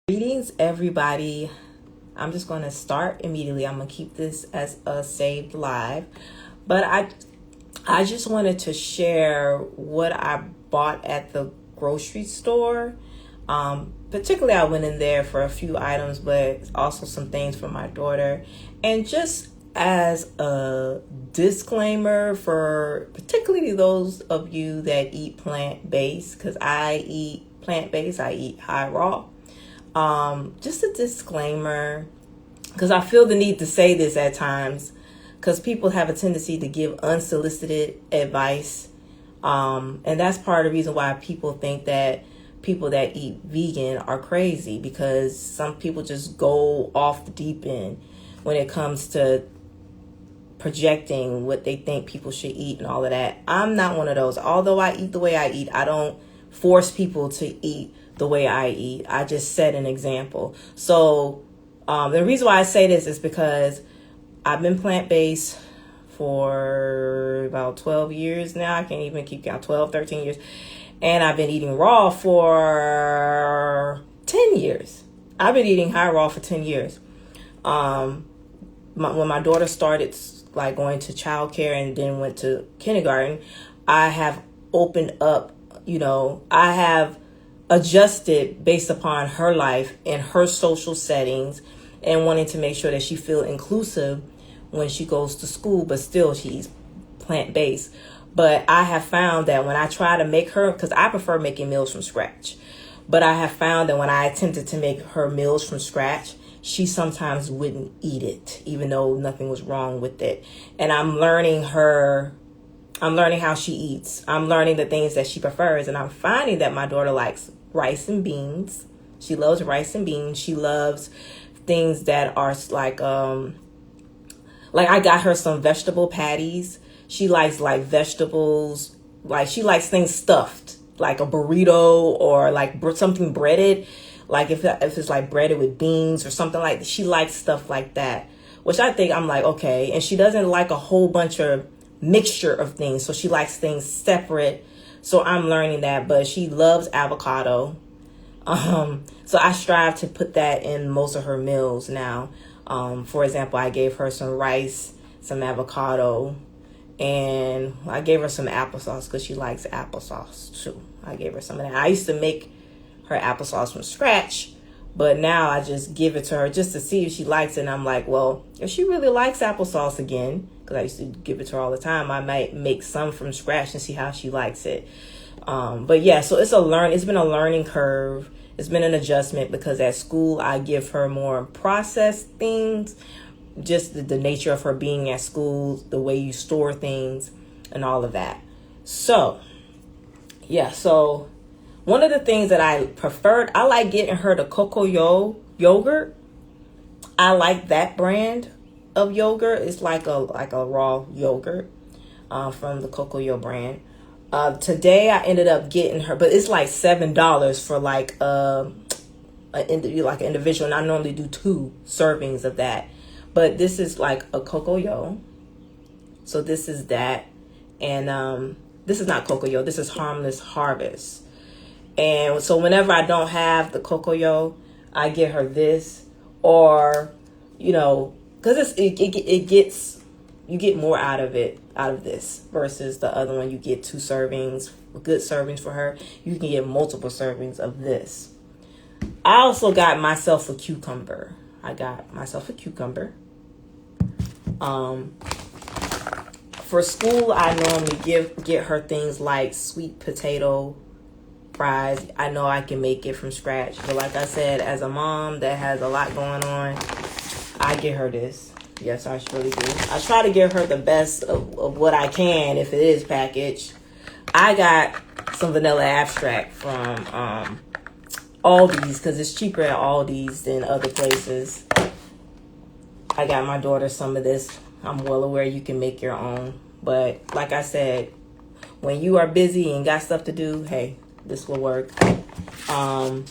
Greetings, everybody. I'm just going to start immediately. I'm going to keep this as a saved live, but I just wanted to share what I bought at the grocery store. Particularly, I went in there for a few items, but also some things for my daughter. And just as a disclaimer for particularly those of you that eat plant-based, because I eat plant-based, I eat high raw. Just a disclaimer, because I feel the need to say this at times, because people have a tendency to give unsolicited advice. And that's part of the reason why people think that people that eat vegan are crazy, because some people just go off the deep end when it comes to projecting what they think people should eat and all of that. I'm not one of those. Although I eat the way I eat, I don't force people to eat the way I eat. I just set an example. So the reason why I say this is because I've been plant-based for about 12 years now. I can't even keep count, 12, 13 years. And I've been eating raw for 10 years. I've been eating high raw for 10 years. When my daughter started like going to childcare and then went to kindergarten, I have opened up, I have adjusted based upon her life and her social settings and wanting to make sure that she feel inclusive when she goes to school, but still she's plant-based. But I have found that when I try to make her, because I prefer making meals from scratch, but I have found that when I attempted to make her meals from scratch, she sometimes wouldn't eat it, even though nothing was wrong with it. And I'm learning how she eats. I'm learning the things that she prefers. And I'm finding that my daughter likes rice and beans. She loves rice and beans. She loves things that are like I got her some vegetable patties. She likes like vegetables. Like she likes things stuffed, like a burrito or like something breaded. Like if it's like breaded with beans or something like that. She likes stuff like that, which I think I'm like, okay. And she doesn't like a whole bunch of mixture of things. So she likes things separate. So I'm learning that, but she loves avocado. So I strive to put that in most of her meals now. For example, I gave her some rice, some avocado, and I gave her some applesauce because she likes applesauce too. I gave her some of that. I used to make her applesauce from scratch, but now I just give it to her just to see if she likes it. And I'm like, well, if she really likes applesauce again, because I used to give it to her all the time, I might make some from scratch and see how she likes it. But yeah, so it's been a learning curve. It's been an adjustment because at school I give her more processed things, just the nature of her being at school, the way you store things and all of that. So yeah, so one of the things that I preferred, I like getting her the Cocoa yogurt. I like that brand of yogurt. It's like a raw yogurt from the Cocoa brand. Today I ended up getting her, but it's like $7 for like an individual, and I normally do 2 servings of that. But this is like a Cocoa. So this is that, and this is not Cocoa. This is Harmless Harvest. And so whenever I don't have the Cocoa, I get her this, or because it gets, you get more out of this versus the other one. You get 2 servings, good servings for her. You can get multiple servings of this. I also got myself a cucumber. For school, I normally get her things like sweet potato fries. I know I can make it from scratch, but like I said, as a mom that has a lot going on, I get her this. Yes, I really do. I try to give her the best of what I can if it is packaged. I got some vanilla abstract from Aldi's because it's cheaper at Aldi's than other places. I got my daughter some of this. I'm well aware you can make your own, but like I said, when you are busy and got stuff to do, hey, this will work. I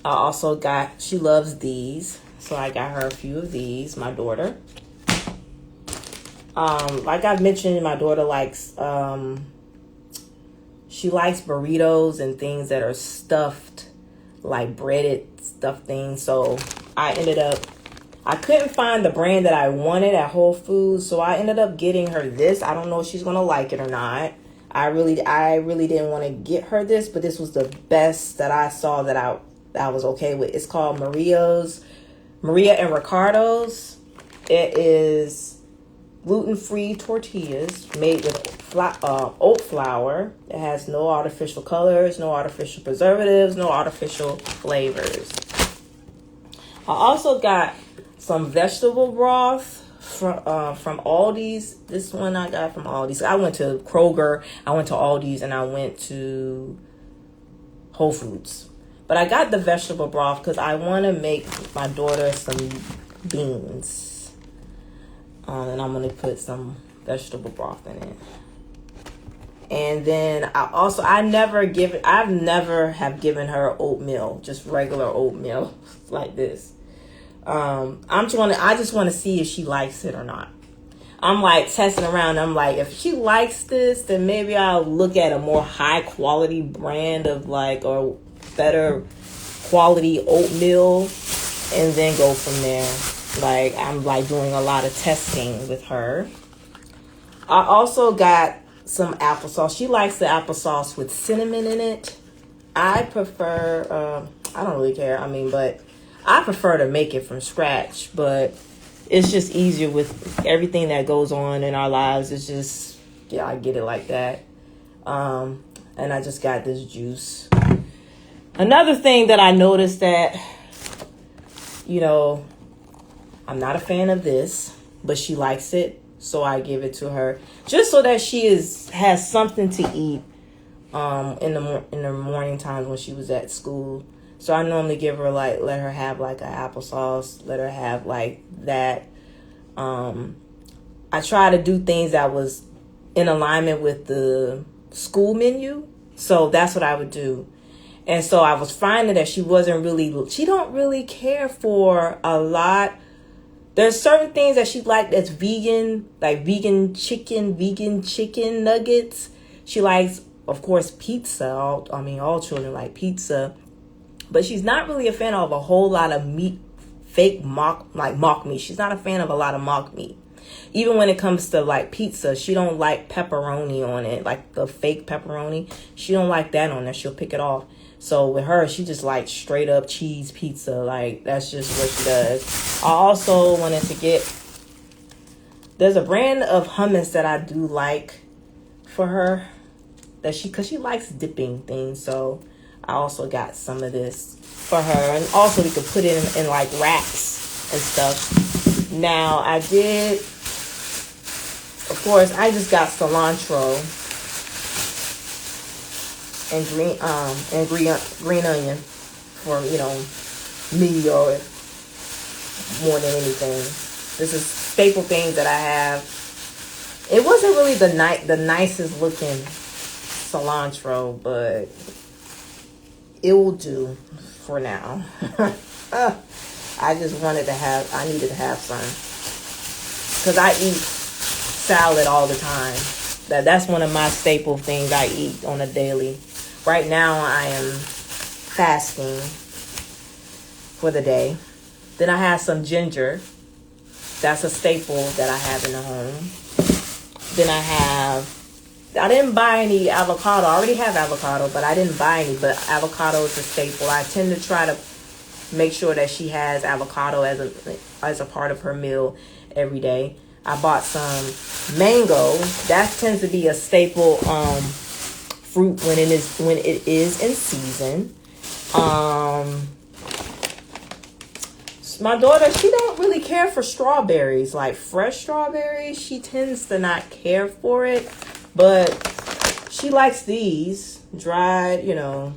also she loves these, so I got her a few of these, my daughter. Like I mentioned, my daughter likes She likes burritos and things that are stuffed, like breaded stuff things. So I couldn't find the brand that I wanted at Whole Foods, so I ended up getting her this. I don't know if she's gonna like it or not. I really didn't want to get her this, but this was the best that I saw that I was okay with. It's called Maria and Ricardo's. It is gluten-free tortillas made with oat flour. It has no artificial colors, no artificial preservatives, no artificial flavors. I also got some vegetable broth from Aldi's. This one I got from Aldi's. I went to Kroger, I went to Aldi's, and I went to Whole Foods. But I got the vegetable broth because I want to make my daughter some beans. And I'm going to put some vegetable broth in it. And then I've never have given her oatmeal, just regular oatmeal like this. I just want to see if she likes it or not. I'm like testing around. I'm like, if she likes this, then maybe I'll look at a more high quality brand of or better quality oatmeal and then go from there. Like, I'm like doing a lot of testing with her. I also got some applesauce. She likes the applesauce with cinnamon in it. I prefer, I don't really care. But I prefer to make it from scratch, but it's just easier with everything that goes on in our lives. It's just, I get it like that. And I just got this juice. Another thing that I noticed that, I'm not a fan of this, but she likes it, so I give it to her just so that she has something to eat in the morning times when she was at school. So I normally give her let her have an applesauce, let her have that. I try to do things that was in alignment with the school menu, so that's what I would do. And so I was finding that she don't really care for a lot. There's certain things that she likes that's vegan, like vegan chicken nuggets. She likes, of course, pizza. All children like pizza. But she's not really a fan of a whole lot of meat, fake mock meat. She's not a fan of a lot of mock meat. Even when it comes to pizza, she don't like pepperoni on it, like the fake pepperoni. She don't like that on there. She'll pick it off. So with her, she just likes straight up cheese pizza. That's just what she does. I also wanted to there's a brand of hummus that I do like for her, because she likes dipping things. So I also got some of this for her. And also we could put it in wraps and stuff. Now I did, of course, I just got cilantro and green onion for me or more than anything. This is staple things that I have. It wasn't really the nicest looking cilantro, but it will do for now. I needed to have some because I eat salad all the time. That's one of my staple things I eat on a daily. Right now I am fasting for the day. Then I have some ginger. That's a staple that I have in the home. Then I didn't buy any avocado. I already have avocado, but I didn't buy any. But avocado is a staple. I tend to try to make sure that she has avocado as a part of her meal every day. I bought some mango. That tends to be a staple fruit when it is in season. My daughter, she don't really care for strawberries, like fresh strawberries. She tends to not care for it, but she likes these dried, So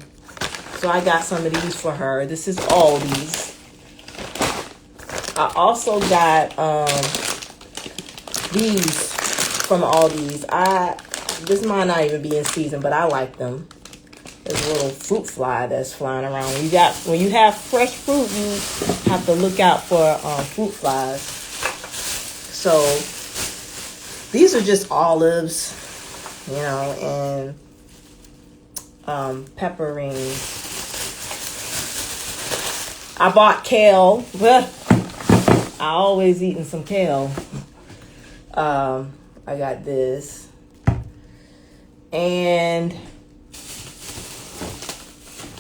I got some of these for her. This is Aldi's. I also got these from Aldi's. This might not even be in season, but I like them. There's a little fruit fly that's flying around. When you have fresh fruit, you have to look out for fruit flies. So these are just olives, and pepperoni. I bought kale. Well, I always eating some kale. I got this. And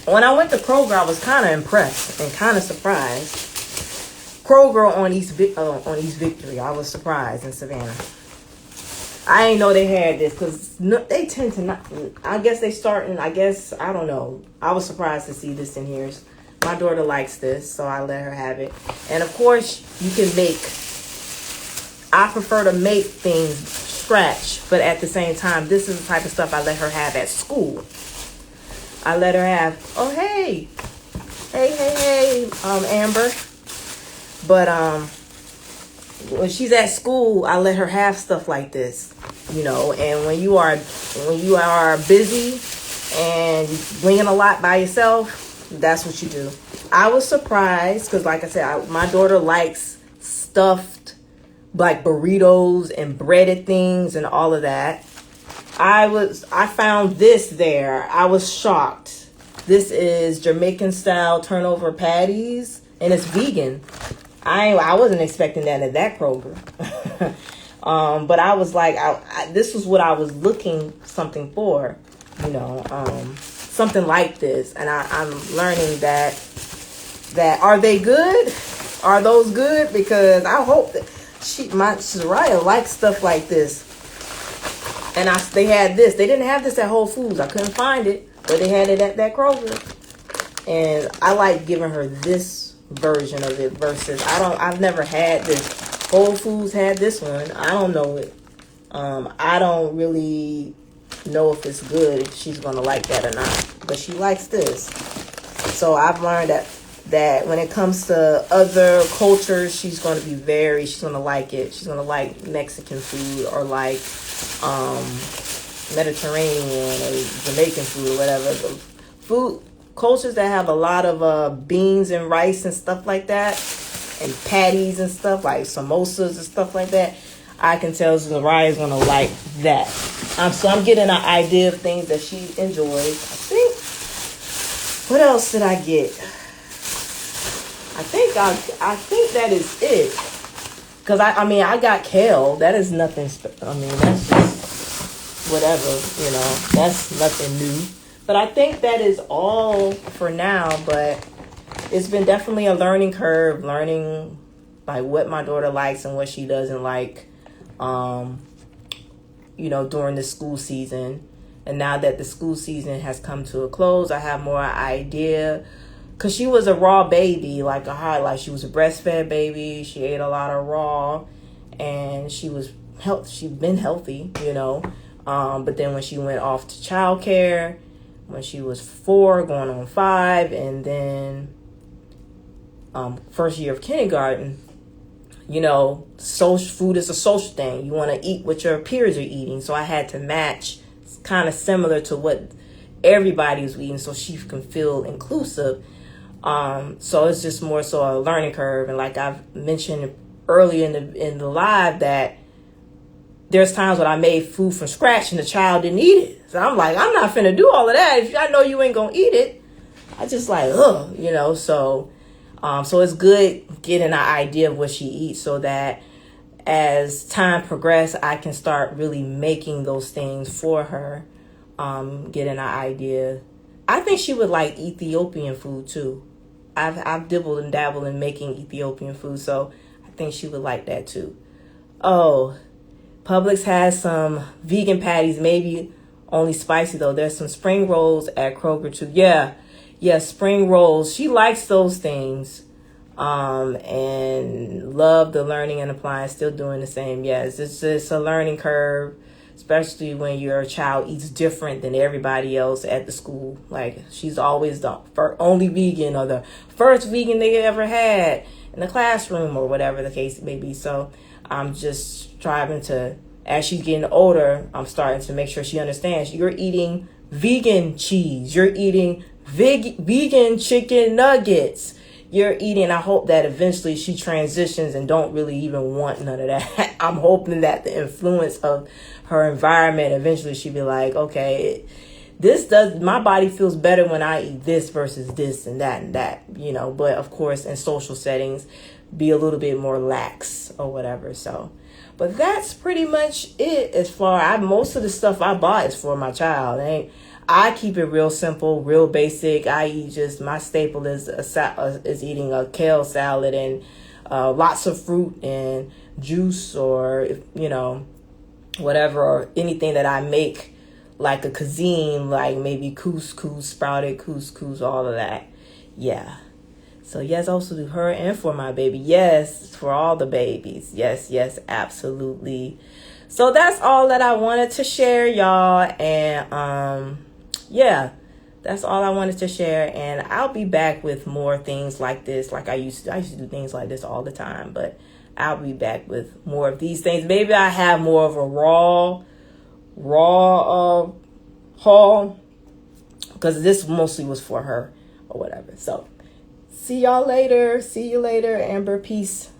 when I went to Kroger, I was kind of impressed and kind of surprised. Kroger on East Victory. I was surprised in Savannah. I didn't know they had this because they tend to not. I guess they starting. I don't know. I was surprised to see this in here. My daughter likes this, so I let her have it. And of course, you can make. I prefer to make things scratch, but at the same time, this is the type of stuff I let her have at school. I let her have. Oh hey, Amber. But when she's at school, I let her have stuff like this, and when you are busy and bringing a lot by yourself, that's what you do. I was surprised because, like I said, my daughter likes stuffed, like burritos and breaded things and all of that. I found this there. I was shocked. This is Jamaican style turnover patties, and it's vegan. I wasn't expecting that at that Kroger. But I was like, this was what I was looking something for, something like this. And I'm learning that are they good? Are those good? Because I hope that Soraya likes stuff like this. And they had this. They didn't have this at Whole Foods. I couldn't find it, but they had it at that Kroger. And I like giving her this version of it versus I've never had this. Whole Foods had this one. I don't know it. I don't really know if it's good, if she's gonna like that or not, but she likes this. So I've learned that when it comes to other cultures, she's gonna like it. She's gonna like Mexican food or like Mediterranean or Jamaican food or whatever. The food cultures that have a lot of beans and rice and stuff like that, and patties and stuff like samosas and stuff like that, I can tell Zariah's gonna like that. So I'm getting an idea of things that she enjoys. I think. What else did I get? I think that is it. Cause I got kale. That is nothing. That's just whatever. That's nothing new. But I think that is all for now. But it's been definitely a learning curve, learning like what my daughter likes and what she doesn't like, during the school season. And now that the school season has come to a close, I have more idea. Because she was a raw baby, like she was a breastfed baby. She ate a lot of raw, and she'd been healthy, But then when she went off to childcare, when she was 4 going on 5, and then first year of kindergarten, social food is a social thing. You want to eat what your peers are eating. So I had to match kind of similar to what everybody was eating so she can feel inclusive. So it's just more so a learning curve. And like I've mentioned earlier in the live, that there's times when I made food from scratch and the child didn't eat it. So I'm like, I'm not finna do all of that. If I know you ain't gonna eat it, I just like, So it's good getting an idea of what she eats so that as time progresses, I can start really making those things for her, getting an idea. I think she would like Ethiopian food too. I've dibbled and dabbled in making Ethiopian food, so I think she would like that too. Oh, Publix has some vegan patties, maybe only spicy though. There's some spring rolls at Kroger too. Yeah, spring rolls. She likes those things. And love the learning and applying, still doing the same. Yes, it's just a learning curve, especially when your child eats different than everybody else at the school. Like she's always the only vegan or the first vegan they ever had in the classroom or whatever the case may be. So I'm just striving to, as she's getting older, I'm starting to make sure she understands you're eating vegan cheese. You're eating vegan chicken nuggets. You're eating. I hope that eventually she transitions and don't really even want none of that. I'm hoping that the influence of her environment, eventually she'll be like, okay, my body feels better when I eat this versus this and that, you know. But of course, in social settings, be a little bit more lax or whatever. So, but that's pretty much it. As far most of the stuff I bought is for my child. I keep it real simple, real basic. I eat just, my staple is is eating a kale salad and lots of fruit and juice, or you know, whatever, or anything that I make like a cuisine, like maybe couscous, sprouted couscous, all of that. Yeah. So yes, also to her and for my baby. Yes, for all the babies. Yes, absolutely. So that's all that I wanted to share, y'all. And yeah, that's all I wanted to share. And I'll be back with more things like this. Like I used to do things like this all the time, but I'll be back with more of these things. Maybe I have more of a raw haul, because this mostly was for her or whatever. So see you later, Amber. Peace.